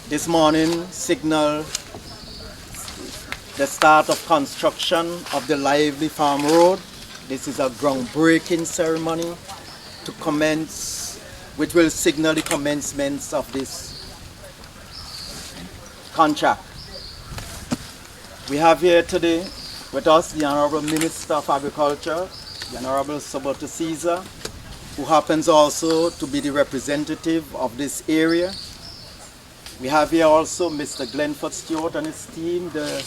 this morning signaled the start of construction of the Lively Farm Road. This is a groundbreaking ceremony to commence, which will signal the commencement of this contract. We have here today with us the Honorable Minister of Agriculture, the Honorable Soboto Caesar, who happens also to be the representative of this area. We have here also Mr. Glenford Stewart and his team, the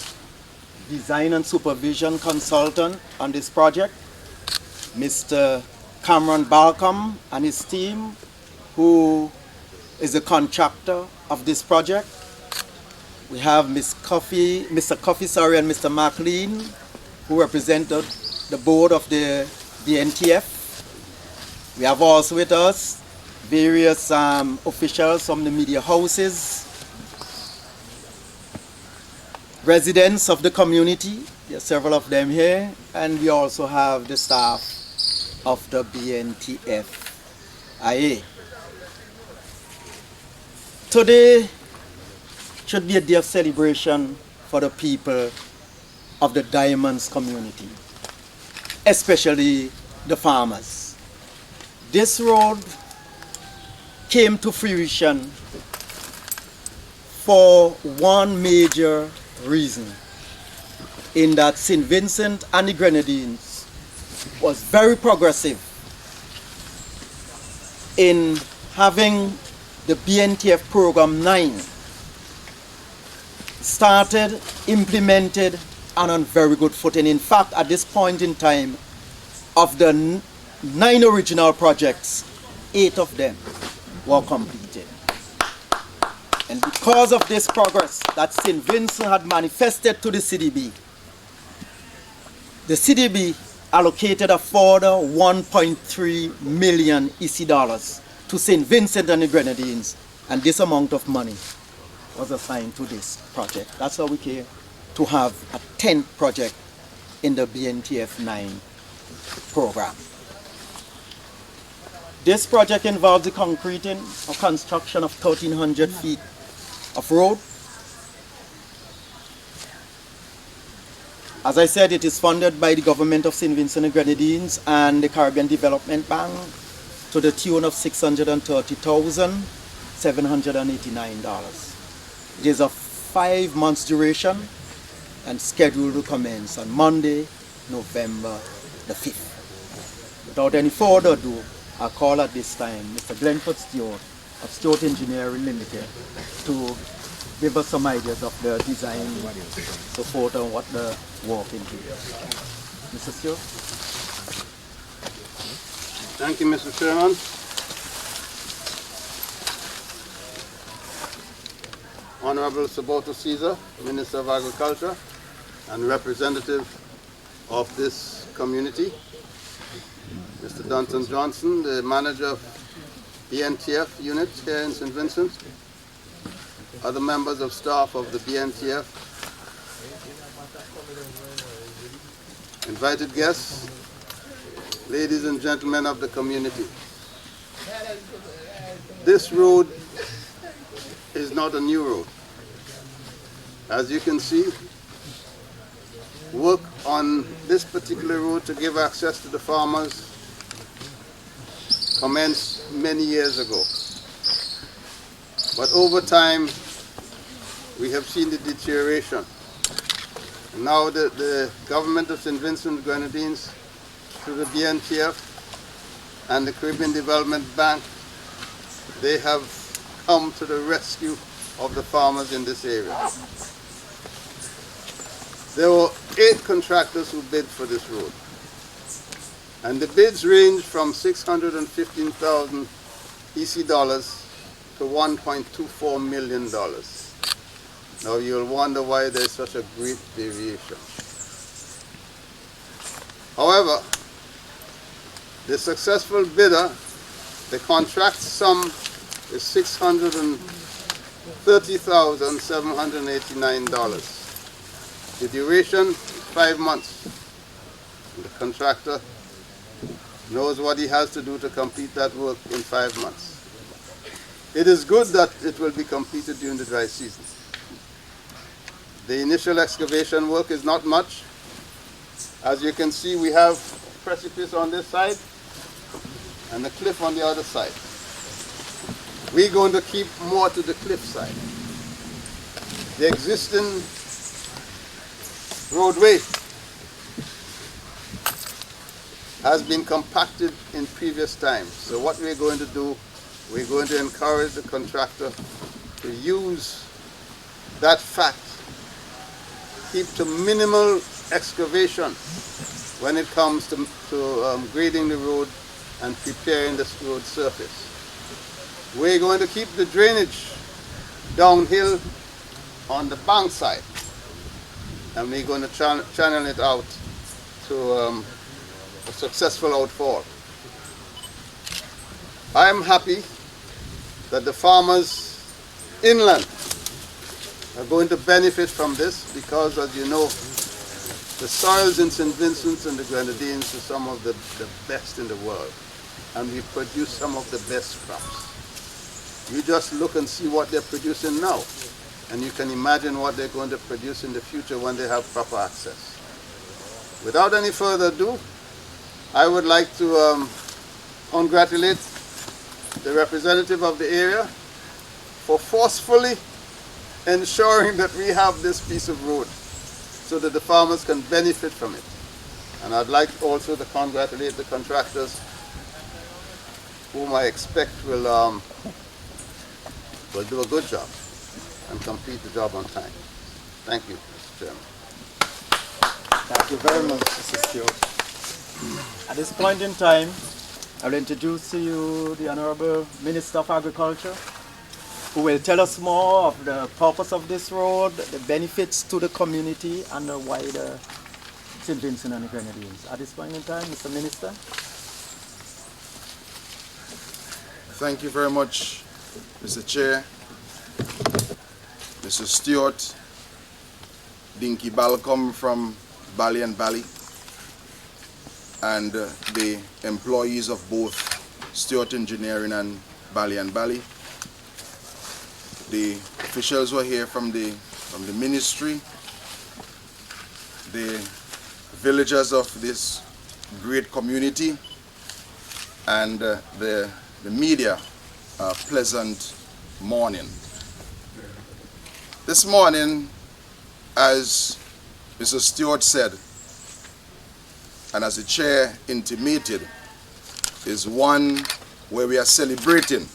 design and supervision consultant on this project. Mr. Cameron Balcom and his team, who is a contractor of this project. We have Mr. Coffey, and Mr. McLean, who represented the board of the BNTF. We have also with us various officials from the media houses, residents of the community, there are several of them here, and we also have the staff of the BNTF IA. Today should be a day of celebration for the people of the Diamonds community, especially the farmers. This road came to fruition for one major reason, in that St. Vincent and the Grenadines was very progressive in having the BNTF Program 9 started, implemented, and on very good footing. In fact, at this point in time, of the 9 original projects, 8 of them were completed. And because of this progress that St. Vincent had manifested to the CDB allocated a further 1.3 million EC dollars to St. Vincent and the Grenadines, and this amount of money was assigned to this project. That's how we came to have a 10th project in the BNTF 9 program. This project involves the concreting or construction of 1,300 feet of road. As I said, it is funded by the government of St. Vincent and Grenadines and the Caribbean Development Bank to the tune of $630,789. It is a 5 months duration and scheduled to commence on Monday, November the 5th. Without any further ado, I call at this time Mr. Glenford Stewart of Stewart Engineering Limited to give us some ideas of the design, so forth, and what the work entails. Mr. Stewart? Thank you, Mr. Chairman. Honorable Soboto Caesar, Minister of Agriculture and representative of this community. Mr. Duncan Johnson, the manager of BNTF unit here in St. Vincent. Other members of staff of the BNTF. Invited guests, ladies and gentlemen of the community. This road is not a new road. As you can see, work on this particular road to give access to the farmers commenced many years ago. But over time, we have seen the deterioration. Now the government of St. Vincent and Grenadines, through the BNTF and the Caribbean Development Bank, they have come to the rescue of the farmers in this area. There were 8 contractors who bid for this road. And the bids range from 615,000 EC dollars to $1.24 million. Now you'll wonder why there's such a great deviation. However, the successful bidder, the contract sum is $630,789. The duration is 5 months. The contractor knows what he has to do to complete that work in 5 months. It is good that it will be completed during the dry season. The initial excavation work is not much. As you can see, we have precipice on this side and a cliff on the other side. We're going to keep more to the cliff side. The existing roadway has been compacted in previous times. So what we're going to do, we're going to encourage the contractor to use that fact, keep to minimal excavation when it comes to grading the road and preparing the road surface. We're going to keep the drainage downhill on the bank side, and we're going to channel it out to a successful outfall. I am happy that the farmers inland are going to benefit from this because, as you know, the soils in St. Vincent and the Grenadines are some of the best in the world, and we produce some of the best crops. You just look and see what they're producing now, and you can imagine what they're going to produce in the future when they have proper access. Without any further ado, I would like to congratulate the representative of the area for forcefully ensuring that we have this piece of road so that the farmers can benefit from it. And I'd like also to congratulate the contractors, whom I expect will do a good job and complete the job on time. Thank you, Mr. Chairman. Thank you very much, Mr. Stewart. At this point in time, I will introduce to you the Honorable Minister of Agriculture, who will tell us more of the purpose of this road, the benefits to the community, and the wider St. Vincent and the Grenadines. At this point in time, Mr. Minister. Thank you very much, Mr. Chair, Mr. Stewart, Dinky Balcom from Bally and Bally, and the employees of both Stewart Engineering and Bally and Bally. The officials who are here from the ministry, the villagers of this great community, and the media, pleasant morning. This morning, as Mr. Stewart said, and as the chair intimated, is one where we are celebrating.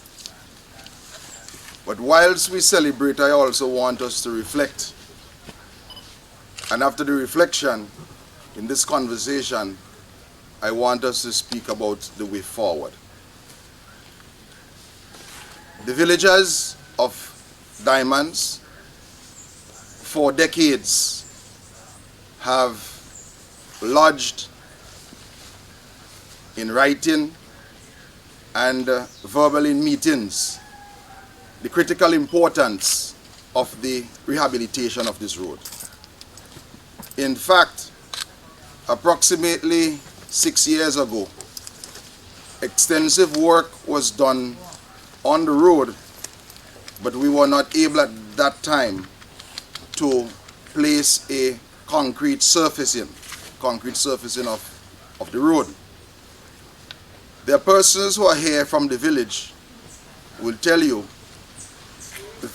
But whilst we celebrate, I also want us to reflect. And after the reflection, in this conversation, I want us to speak about the way forward. The villagers of Diamonds, for decades, have lodged in writing and verbal in meetings the critical importance of the rehabilitation of this road. In fact, approximately 6 years ago, extensive work was done on the road, but we were not able at that time to place a concrete surfacing of the road. There are persons who are here from the village who will tell you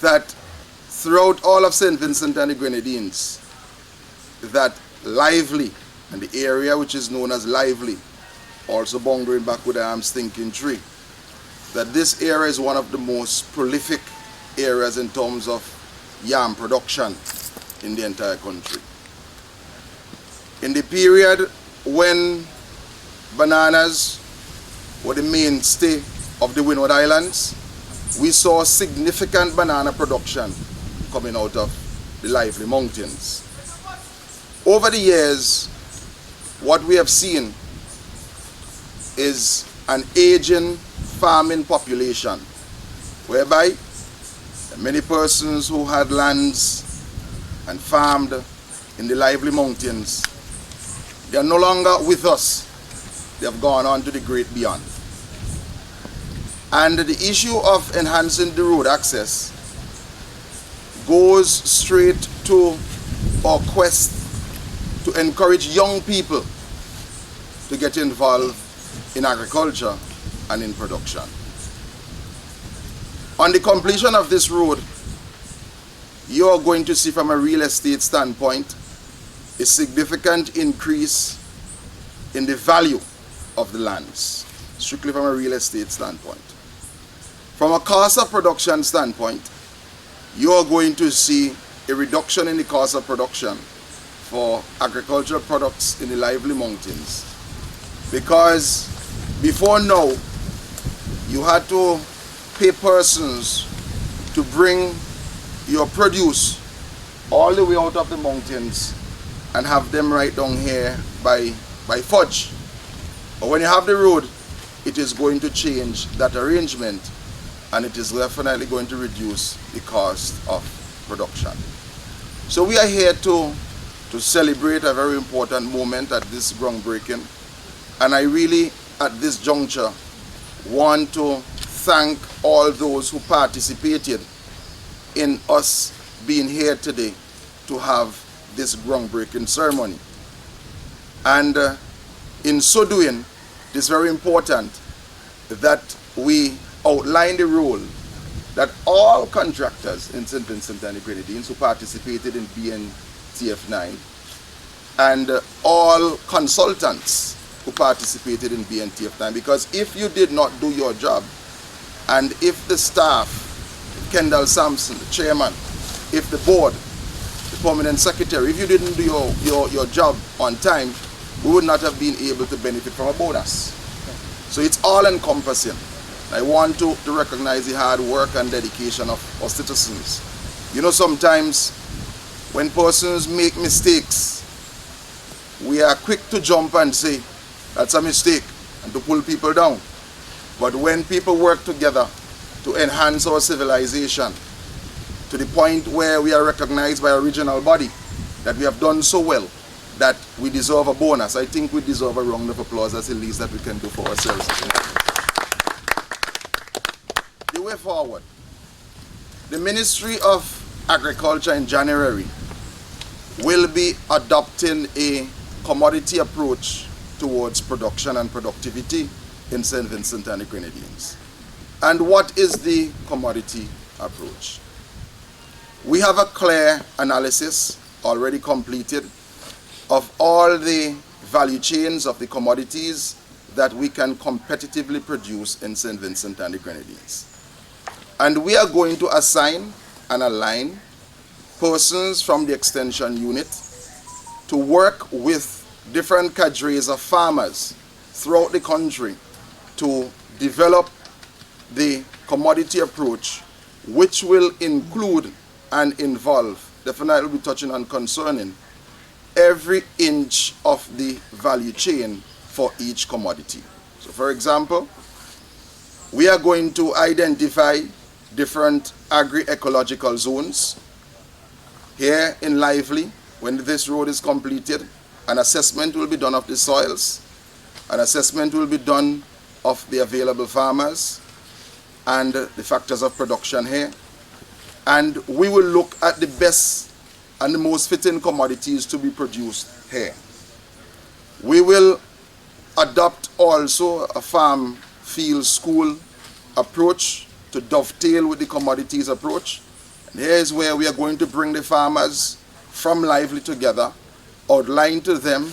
that throughout all of St. Vincent and the Grenadines, that Lively, and the area which is known as Lively, also bounding back with the Stinking Tree, that this area is one of the most prolific areas in terms of yam production in the entire country. In the period when bananas were the mainstay of the Windward Islands, we saw significant banana production coming out of the Lively Mountains. Over the years, what we have seen is an aging farming population, whereby many persons who had lands and farmed in the Lively Mountains, they are no longer with us. They have gone on to the great beyond. And the issue of enhancing the road access goes straight to our quest to encourage young people to get involved in agriculture and in production. On the completion of this road, you are going to see from a real estate standpoint a significant increase in the value of the lands, strictly from a real estate standpoint. From a cost of production standpoint, you are going to see a reduction in the cost of production for agricultural products in the Lively Mountains. Because before now, you had to pay persons to bring your produce all the way out of the mountains and have them right down here by fudge. But when you have the road, it is going to change that arrangement, and it is definitely going to reduce the cost of production. So we are here to celebrate a very important moment at this groundbreaking, and I really, at this juncture, want to thank all those who participated in us being here today to have this groundbreaking ceremony. And in so doing, it is very important that we outline the role that all contractors in St. Vincent and the Grenadines who participated in BNTF 9 and all consultants who participated in BNTF 9, because if you did not do your job, and if the staff, Kendall Sampson, the chairman, if the board, the permanent secretary, if you didn't do your job on time, we would not have been able to benefit from a bonus. So it's all encompassing. I want to recognize the hard work and dedication of our citizens. You know, sometimes when persons make mistakes, we are quick to jump and say, that's a mistake, and to pull people down. But when people work together to enhance our civilization to the point where we are recognized by our regional body that we have done so well that we deserve a bonus, I think we deserve a round of applause. That's the least that we can do for ourselves. The way forward. The Ministry of Agriculture in January will be adopting a commodity approach towards production and productivity in St. Vincent and the Grenadines. And what is the commodity approach? We have a clear analysis already completed of all the value chains of the commodities that we can competitively produce in St. Vincent and the Grenadines. And we are going to assign and align persons from the extension unit to work with different cadres of farmers throughout the country to develop the commodity approach, which will include and involve, definitely we'll be touching on concerning, every inch of the value chain for each commodity. So for example, we are going to identify different agri-ecological zones. Here in Lively, when this road is completed, an assessment will be done of the soils, an assessment will be done of the available farmers and the factors of production here. And we will look at the best and the most fitting commodities to be produced here. We will adopt also a farm field school approach to dovetail with the commodities approach. And here's where we are going to bring the farmers from Lively together, outline to them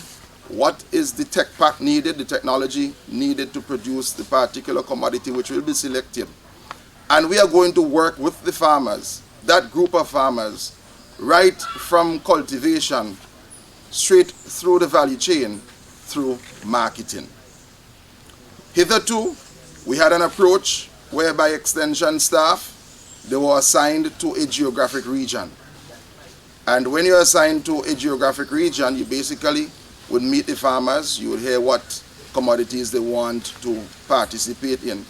what is the tech pack needed, the technology needed to produce the particular commodity which will be selected. And we are going to work with the farmers, that group of farmers, right from cultivation straight through the value chain through marketing. Hitherto, we had an approach whereby extension staff, they were assigned to a geographic region. And when you're assigned to a geographic region, you basically would meet the farmers, you would hear what commodities they want to participate in.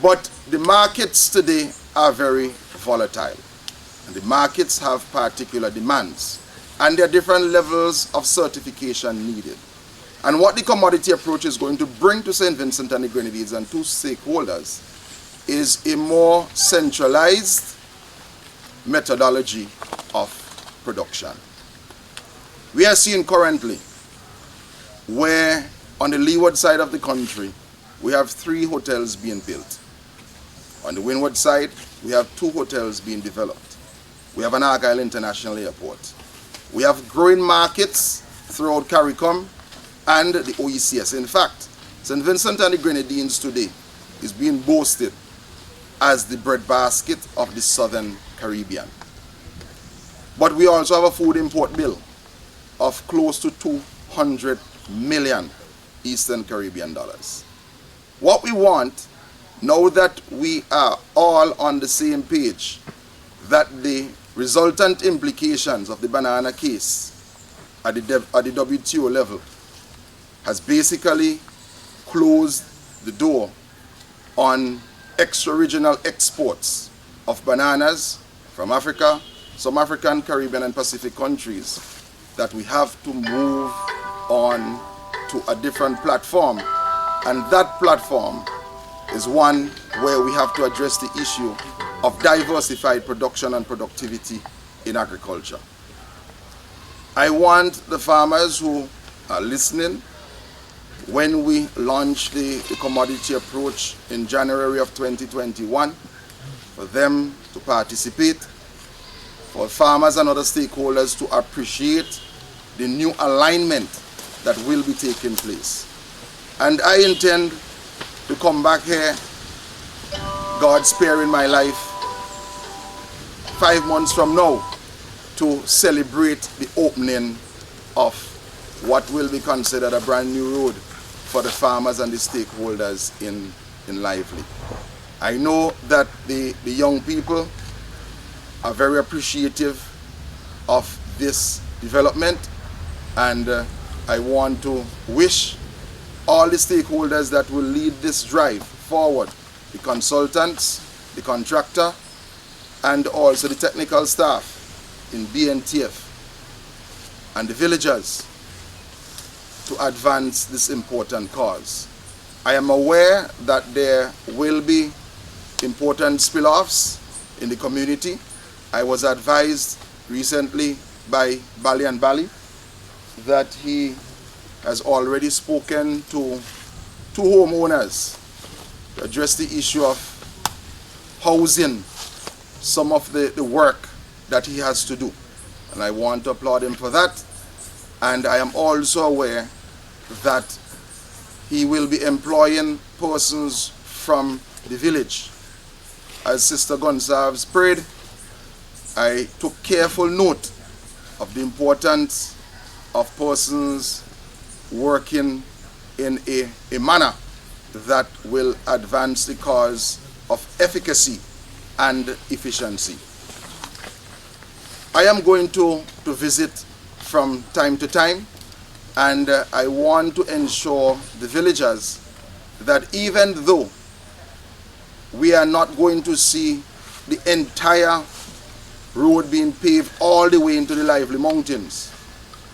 But the markets today are very volatile. And the markets have particular demands. And there are different levels of certification needed. And what the commodity approach is going to bring to St. Vincent and the Grenadines and to stakeholders is a more centralized methodology of production. We are seeing currently where on the leeward side of the country we have 3 hotels being built. On the windward side we have 2 hotels being developed. We have an Argyle International Airport. We have growing markets throughout CARICOM and the OECS. In fact, St. Vincent and the Grenadines today is being boasted as the breadbasket of the Southern Caribbean. But we also have a food import bill of close to 200 million Eastern Caribbean dollars. What we want, now that we are all on the same page, that the resultant implications of the banana case at the WTO level has basically closed the door on extra-regional exports of bananas from Africa, some African, Caribbean and Pacific countries, that we have to move on to a different platform. And that platform is one where we have to address the issue of diversified production and productivity in agriculture. I want the farmers who are listening, when we launch the commodity approach in January of 2021, for them to participate, for farmers and other stakeholders to appreciate the new alignment that will be taking place. And I intend to come back here, God sparing my life, 5 months from now to celebrate the opening of what will be considered a brand new road for the farmers and the stakeholders in Lively. I know that the young people are very appreciative of this development, and I want to wish all the stakeholders that will lead this drive forward, the consultants, the contractor, and also the technical staff in BNTF and the villagers, to advance this important cause. I am aware that there will be important spill-offs in the community. I was advised recently by Bali and Bali that he has already spoken to 2 homeowners to address the issue of housing some of the work that he has to do. And I want to applaud him for that. And I am also aware that he will be employing persons from the village. As Sister Gonsalves prayed, I took careful note of the importance of persons working in a manner that will advance the cause of efficacy and efficiency. I am going to visit from time to time, and I want to ensure the villagers that even though we are not going to see the entire road being paved all the way into the Lively Mountains,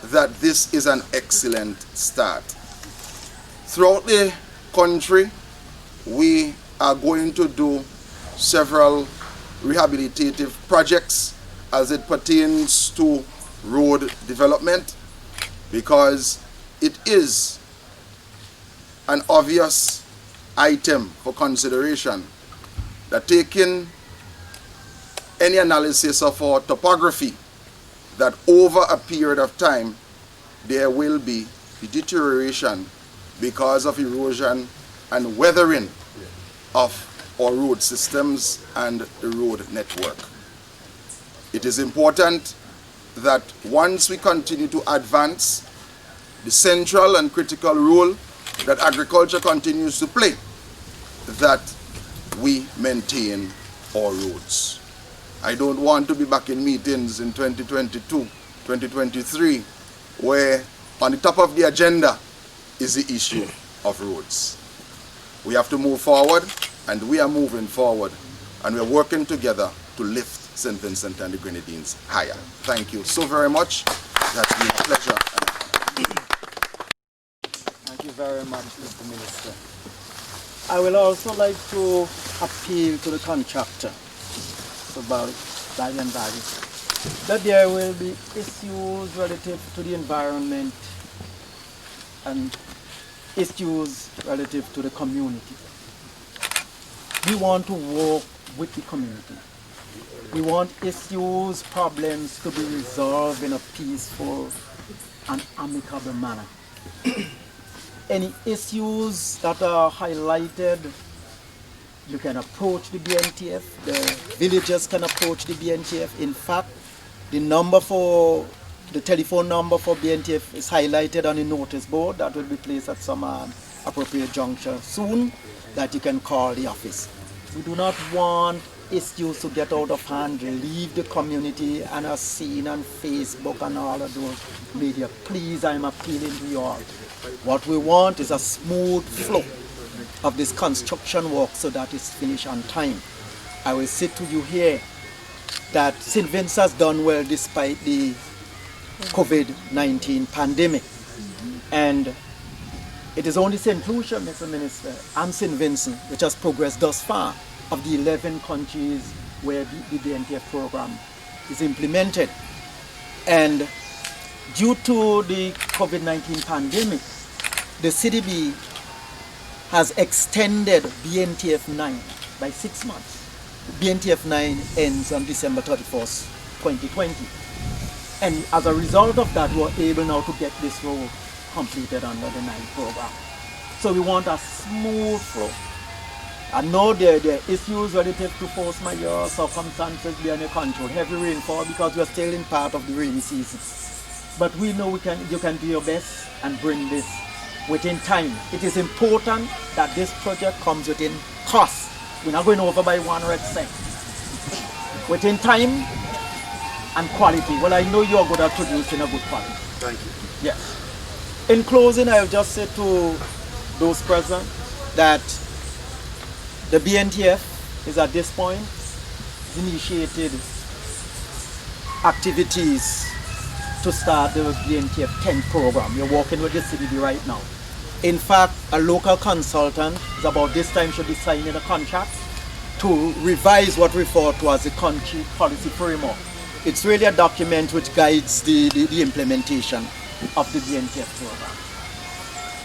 that this is an excellent start. Throughout the country, we are going to do several rehabilitative projects as it pertains to road development, because it is an obvious item for consideration that, taking any analysis of our topography, that over a period of time there will be the deterioration because of erosion and weathering of our road systems and the road network. It is important that once we continue to advance the central and critical role that agriculture continues to play, that we maintain our roads. I don't want to be back in meetings in 2022, 2023, where on the top of the agenda is the issue of roads. We have to move forward, and we are moving forward, and we're working together to lift St. Vincent and the Grenadines higher. Thank you so very much. It has been a pleasure. very much, Mr. Minister. I will also like to appeal to the contractor about Valiant Valley that there will be issues relative to the environment and issues relative to the community. We want to work with the community. We want issues, problems to be resolved in a peaceful and amicable manner. Any issues that are highlighted, you can approach the BNTF, the villagers can approach the BNTF. In fact, the telephone number for BNTF is highlighted on the notice board that will be placed at some appropriate juncture soon, that you can call the office. We do not want issues to get out of hand, leave the community and are seen on Facebook and all of those media. Please, I'm appealing to you all. What we want is a smooth flow of this construction work so that it's finished on time. I will say to you here that St. Vincent has done well despite the COVID-19 pandemic. And it is only St. Lucia, Mr. Minister, and St. Vincent which has progressed thus far of the 11 countries where the BNTF program is implemented. And due to the COVID-19 pandemic, the CDB has extended BNTF 9 by 6 months. BNTF 9 ends on December 31st, 2020. And as a result of that, we're able now to get this road completed under the 9 program. So we want a smooth flow. I know there are issues relative to force majeure, circumstances beyond your control, heavy rainfall, because we're still in part of the rainy season. But we know you can do your best and bring this within time. It is important that this project comes within cost. We're not going over by 100%. Within time and quality. Well, I know you're good at producing a good quality. Thank you. Yes. In closing, I'll just say to those present that the BNTF is at this point initiated activities to start the BNTF 10 program. We're working with the CDB right now. In fact, a local consultant is about this time should be signing a contract to revise what we refer to as the country policy framework. It's really a document which guides the implementation of the BNTF program.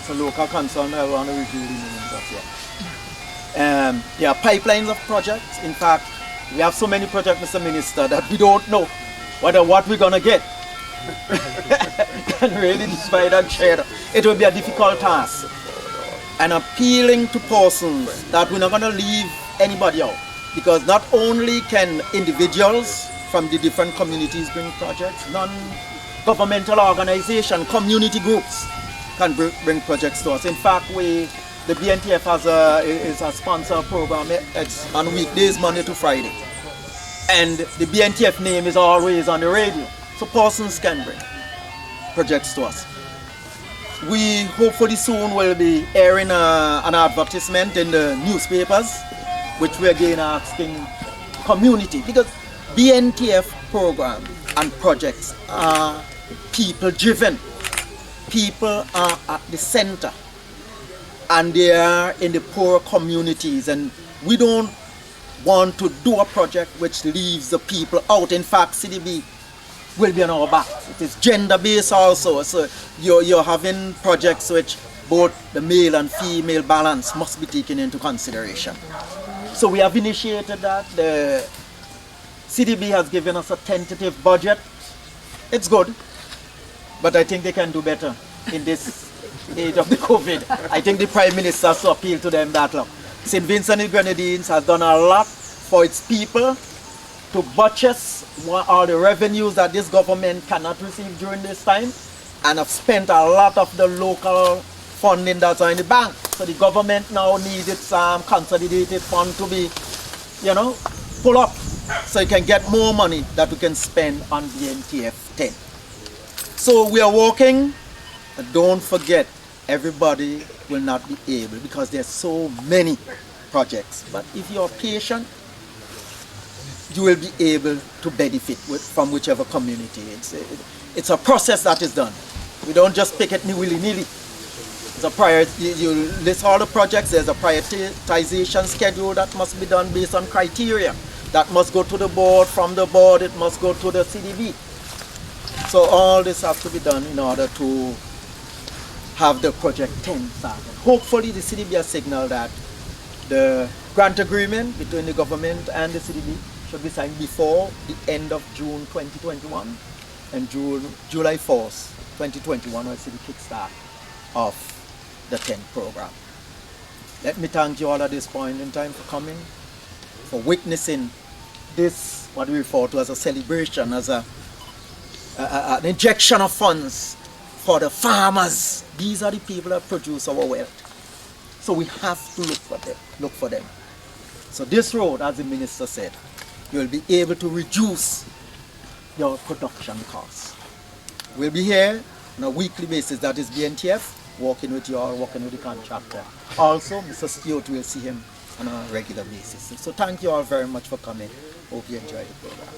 So local consultant, I want to review the names of here. There are pipelines of projects. In fact, we have so many projects, Mr. Minister, that we don't know what we're going to get. Can really divide and share. It will be a difficult task. And appealing to persons that we're not going to leave anybody out. Because not only can individuals from the different communities bring projects, non-governmental organizations, community groups can bring projects to us. In fact, the BNTF is a sponsor program. It's on weekdays, Monday to Friday. And the BNTF name is always on the radio. So persons can bring projects to us. We hopefully soon will be airing an advertisement in the newspapers, which we're again asking community, because BNTF program and projects are people driven. People are at the center and they are in the poor communities, and we don't want to do a project which leaves the people out. In fact, CDB will be on our back. It is gender-based also, so you're having projects which both the male and female balance must be taken into consideration. So we have initiated that. The CDB has given us a tentative budget. It's good, but I think they can do better in this age of the COVID. I think the Prime Minister has to appeal to them that look. St. Vincent and Grenadines has done a lot for its people to buttress all the revenues that this government cannot receive during this time, and have spent a lot of the local funding that's in the bank. So the government now needs its consolidated fund to be, pull up, so it can get more money that we can spend on BNTF 10. So we are working, but don't forget, everybody will not be able, because there's so many projects. But if you're patient, you will be able to benefit from whichever community. It's a process that is done. We don't just pick it willy-nilly. It's a you list all the projects, there's a prioritization schedule that must be done based on criteria. That must go to the board, from the board it must go to the CDB. So all this has to be done in order to have the project 10 started. Hopefully the CDB has signaled that the grant agreement between the government and the CDB should be signed before the end of June 2021, and July 4th, 2021 will see the kickstart of the 10 program. Let me thank you all at this point in time for coming, for witnessing this, what we refer to as a celebration, as an injection of funds for the farmers. These are the people that produce our wealth. So we have to look for them. So this road, as the minister said, you will be able to reduce your production costs. We'll be here on a weekly basis, that is BNTF, working with you all, working with the contractor. Also, Mr. Stewart will see him on a regular basis. So thank you all very much for coming. Hope you enjoyed the program.